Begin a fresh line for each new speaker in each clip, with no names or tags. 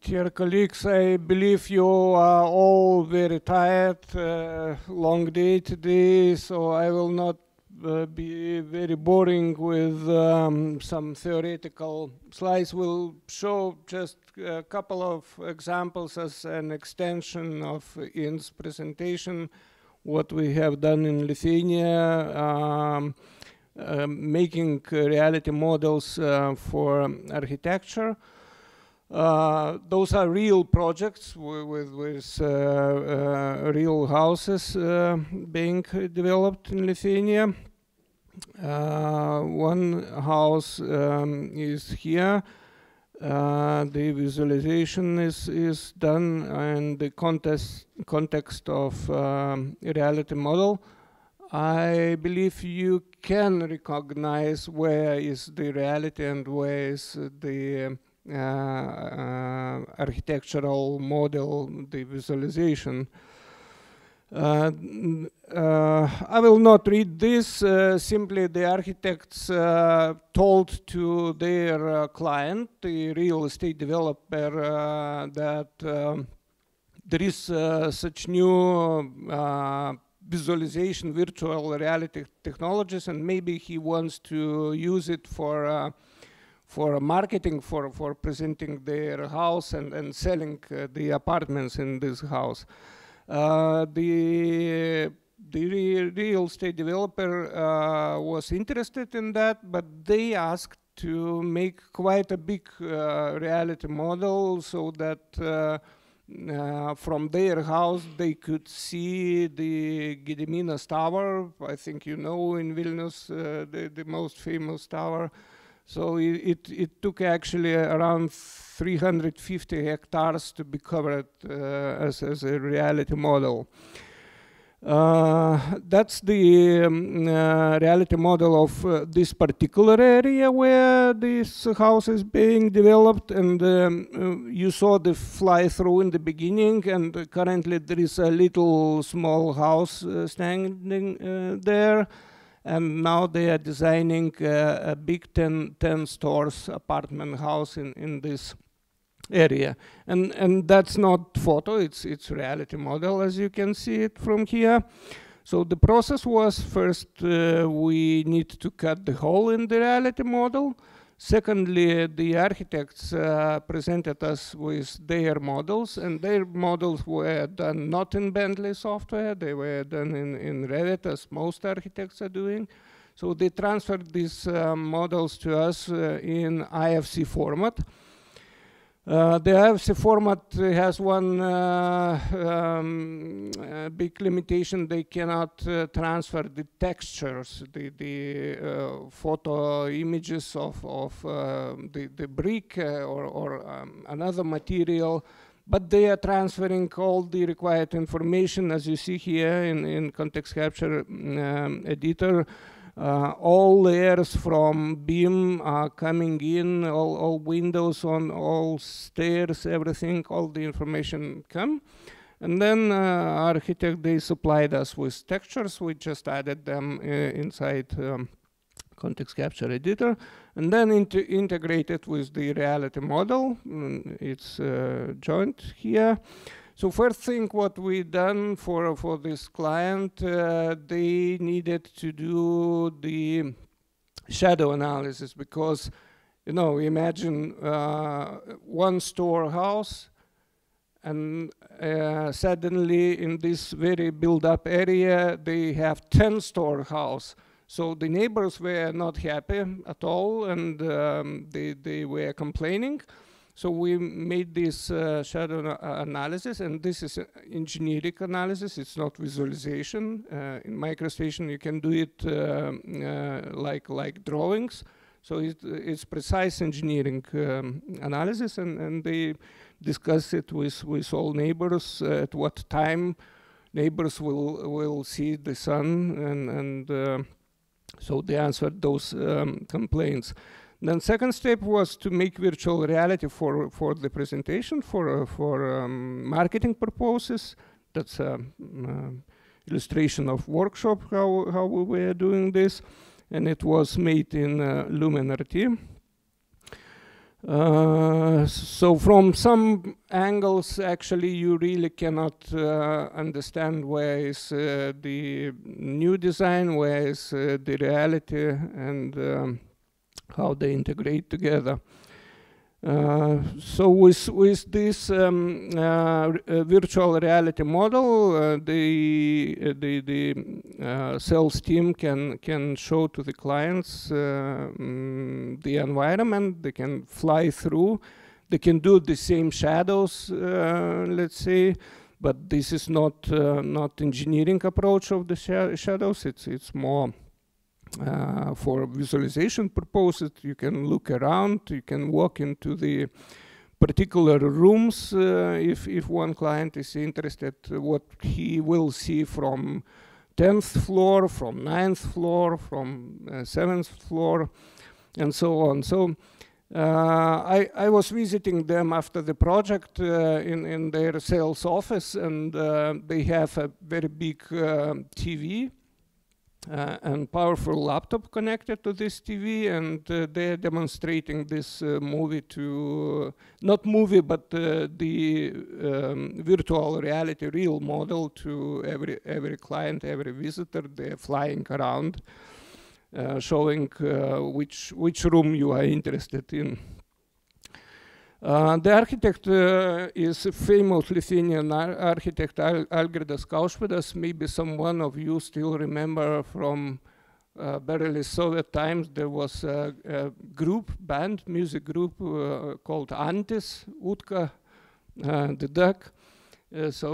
Dear colleagues, I believe you are all very tired, long day today, so I will not be very boring with some theoretical slides. We'll show just a couple of examples as an extension of Ian's presentation, what we have done in Lithuania, making reality models for architecture. Those are real projects with real houses being developed in Lithuania. One house is here. The visualization is done in the context of reality model. I believe you can recognize where is the reality and where is the architectural model, the visualization. I will not read this. Simply the architects told to their client, the real estate developer, that there is such new visualization, virtual reality technologies, and maybe he wants to use it for marketing, for presenting their house and selling the apartments in this house. The real estate developer was interested in that, but they asked to make quite a big reality model so that from their house they could see the Gediminas Tower. I think you know in Vilnius the most famous tower. So it took actually around 350 hectares to be covered as a reality model. That's the reality model of this particular area where this house is being developed, and you saw the fly-through in the beginning, and currently there is a little small house standing there. And now they are designing a big 10 stores apartment house in this area. And that's not photo, it's reality model, as you can see it from here. So the process was first we need to cut the hole in the reality model. Secondly, the architects presented us with their models, and their models were done not in Bentley software, they were done in Revit, as most architects are doing. So they transferred these models to us in IFC format. The IFC format has one big limitation. They cannot transfer the textures, the photo images of the brick or another material, but they are transferring all the required information, as you see here in context capture editor. All layers from BIM are coming in, all windows on all stairs, everything, all the information come. And then architect, they supplied us with textures. We just added them inside context capture editor, and then integrated with the reality model. It's joined here. So first thing what we done for this client, they needed to do the shadow analysis, because, you know, imagine one store house, and suddenly in this very built-up area they have 10 store house. So the neighbors were not happy at all, and they were complaining. So we made this shadow analysis, and this is engineering analysis, it's not visualization. In MicroStation you can do it like drawings. So it's precise engineering analysis, and they discuss it with all neighbors at what time neighbors will see the sun, and so they answered those complaints. Then second step was to make virtual reality for the presentation, for marketing purposes. That's an illustration of workshop, how we were doing this. And it was made in LumenRT. So from some angles, actually, you really cannot understand where is the new design, where is the reality, and how they integrate together. So with this virtual reality model, the sales team can show to the clients the environment. They can fly through. They can do the same shadows, let's say, but this is not engineering approach of the shadows. It's more for visualization purposes. You can look around, you can walk into the particular rooms if one client is interested what he will see from 10th floor, from 9th floor, from 7th floor, and so on. So I was visiting them after the project in their sales office, and they have a very big TV and powerful laptop connected to this TV, and they're demonstrating this movie to, not movie, but the virtual reality real model to every client, every visitor. They're flying around, showing which room you are interested in. The architect is a famous Lithuanian architect Algirdas Kaušpėdas. Maybe someone of you still remember from barely Soviet times. There was a music group called Antis, Utka, the duck. This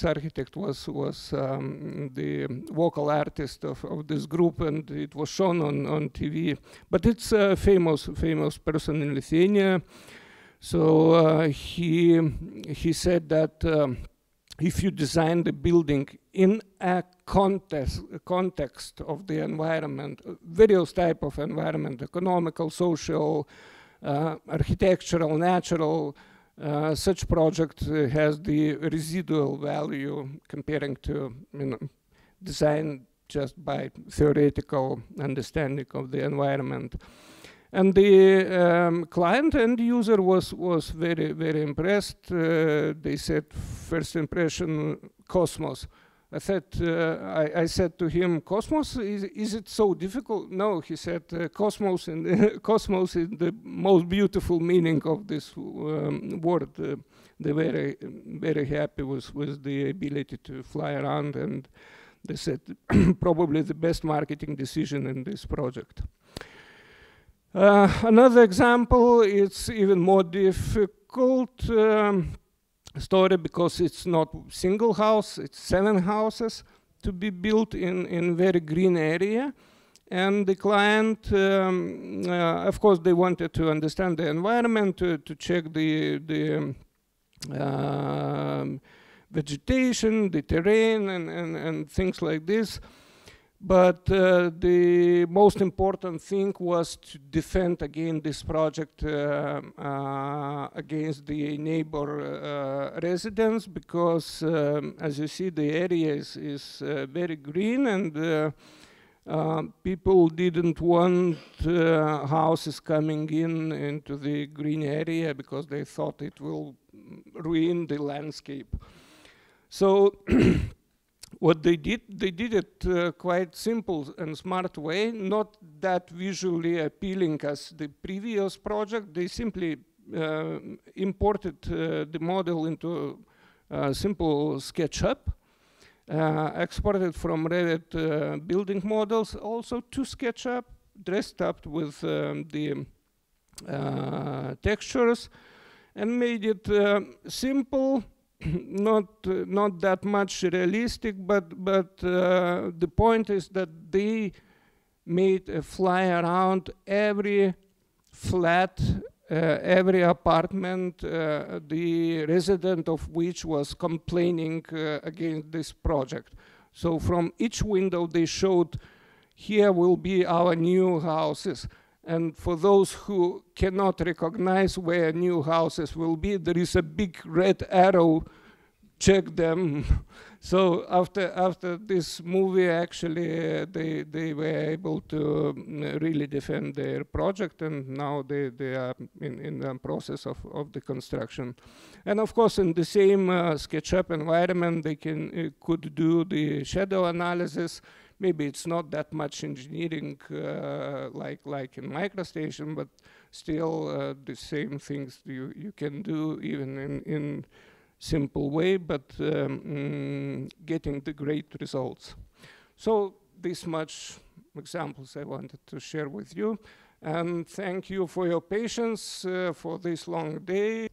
architect was the vocal artist of this group, and it was shown on TV. But it's a famous person in Lithuania. So he said that if you design the building in a context of the environment, various type of environment, economical, social, architectural, natural, such project has the residual value comparing to design just by theoretical understanding of the environment. And the client end user was very impressed. They said, first impression, Cosmos. I said to him, Cosmos, is it so difficult? No, he said, Cosmos is the most beautiful meaning of this word. They're very happy with the ability to fly around, and they said probably the best marketing decision in this project. Another example, it's even more difficult story because it's not single house, it's 7 houses to be built in very green area. And the client, of course, they wanted to understand the environment, to check the vegetation, the terrain, and things like this. But the most important thing was to defend again this project against the neighbor residents, because as you see, the area is very green, and people didn't want houses coming into the green area because they thought it will ruin the landscape. So what they did it quite simple and smart way, not that visually appealing as the previous project. They simply imported the model into simple SketchUp, exported from Revit building models also to SketchUp, dressed up with the textures, and made it simple. Not that much realistic, but the point is that they made a fly around every flat, every apartment, the resident of which was complaining against this project. So from each window they showed, here will be our new houses. And for those who cannot recognize where new houses will be, there is a big red arrow check them. So after this movie, actually, they were able to really defend their project, and now they are in the process of the construction. And of course, in the same SketchUp environment, they could do the shadow analysis. Maybe it's not that much engineering like in MicroStation, but still the same things you can do even in simple way, but getting the great results. So this much examples I wanted to share with you, and thank you for your patience for this long day.